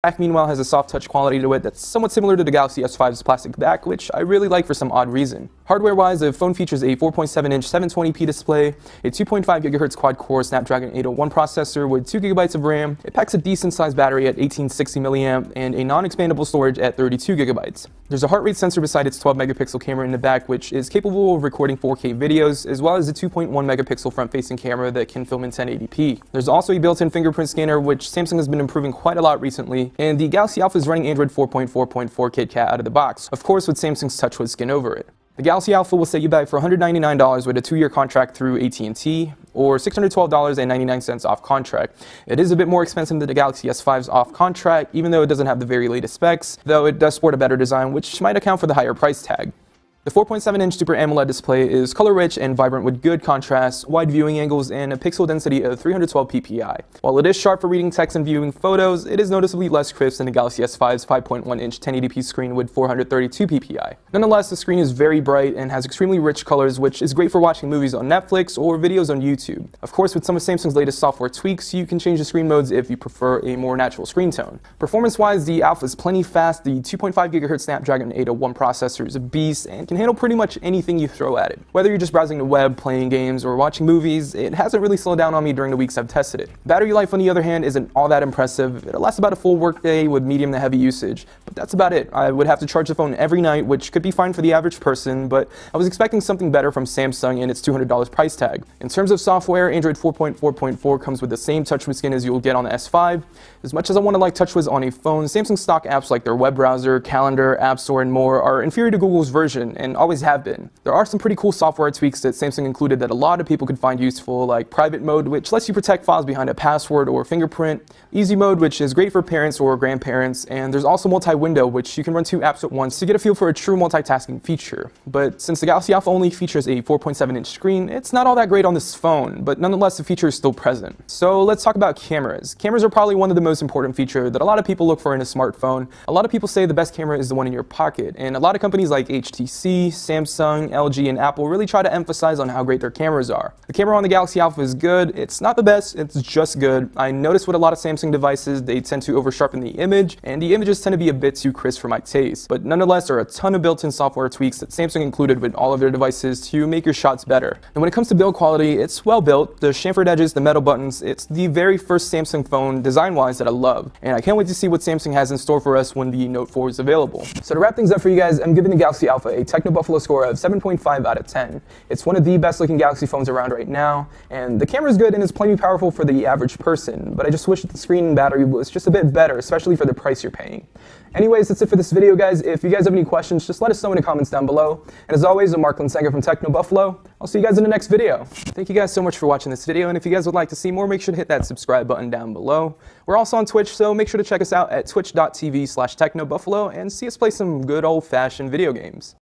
Back, meanwhile, has a soft touch quality to it that's somewhat similar to the Galaxy S5's plastic back, which I really like for some odd reason. Hardware-wise, the phone features a 4.7-inch 720p display, a 2.5 GHz quad-core Snapdragon 801 processor with 2 GB of RAM. It packs a decent-sized battery at 1860 mAh and a non-expandable storage at 32 GB. There's a heart rate sensor beside its 12-megapixel camera in the back, which is capable of recording 4K videos, as well as a 2.1-megapixel front-facing camera that can film in 1080p. There's also a built-in fingerprint scanner, which Samsung has been improving quite a lot recently, and the Galaxy Alpha is running Android 4.4.4 KitKat out of the box, of course with Samsung's TouchWiz skin over it. The Galaxy Alpha will set you back for $199 with a 2-year contract through AT&T, or $612.99 off contract. It is a bit more expensive than the Galaxy S5's off contract, even though it doesn't have the very latest specs, though it does sport a better design, which might account for the higher price tag. The 4.7-inch Super AMOLED display is color-rich and vibrant with good contrast, wide viewing angles, and a pixel density of 312 ppi. While it is sharp for reading text and viewing photos, it is noticeably less crisp than the Galaxy S5's 5.1-inch 1080p screen with 432 ppi. Nonetheless, the screen is very bright and has extremely rich colors, which is great for watching movies on Netflix or videos on YouTube. Of course, with some of Samsung's latest software tweaks, you can change the screen modes if you prefer a more natural screen tone. Performance-wise, the Alpha is plenty fast. The 2.5 GHz Snapdragon 801 processor is a beast and can handle pretty much anything you throw at it. Whether you're just browsing the web, playing games, or watching movies, it hasn't really slowed down on me during the weeks I've tested it. Battery life, on the other hand, isn't all that impressive. It'll last about a full workday with medium to heavy usage, but that's about it. I would have to charge the phone every night, which could be fine for the average person, but I was expecting something better from Samsung in its $200 price tag. In terms of software, Android 4.4.4 comes with the same TouchWiz skin as you'll get on the S5. As much as I want to like TouchWiz on a phone, Samsung stock apps like their web browser, calendar, app store, and more are inferior to Google's version, and always have been. There are some pretty cool software tweaks that Samsung included that a lot of people could find useful, like private mode, which lets you protect files behind a password or fingerprint, easy mode, which is great for parents or grandparents, and there's also multi-window, which you can run 2 apps at once to get a feel for a true multitasking feature. But since the Galaxy Alpha only features a 4.7-inch screen, it's not all that great on this phone, but nonetheless the feature is still present. So let's talk about cameras. Cameras are probably one of the most important features that a lot of people look for in a smartphone. A lot of people say the best camera is the one in your pocket, and a lot of companies like HTC, Samsung, LG, and Apple really try to emphasize on how great their cameras are. The camera on the Galaxy Alpha is good. It's not the best, it's just good. I noticed with a lot of Samsung devices, they tend to over-sharpen the image, and the images tend to be a bit too crisp for my taste. But nonetheless, there are a ton of built-in software tweaks that Samsung included with all of their devices to make your shots better. And when it comes to build quality, it's well built. The chamfered edges, the metal buttons, it's the very first Samsung phone design-wise that I love. And I can't wait to see what Samsung has in store for us when the Note 4 is available. So to wrap things up for you guys, I'm giving the Galaxy Alpha a Techno Buffalo score of 7.5 out of 10. It's one of the best looking Galaxy phones around right now, and the camera is good and is plenty powerful for the average person, but I just wish that the screen and battery was just a bit better, especially for the price you're paying. Anyways, that's it for this video, guys. If you guys have any questions, just let us know in the comments down below. And as always, I'm Mark Linsanger from Techno Buffalo. I'll see you guys in the next video. Thank you guys so much for watching this video, and if you guys would like to see more, make sure to hit that subscribe button down below. We're also on Twitch, so make sure to check us out at twitch.tv/technobuffalo and see us play some good old-fashioned video games.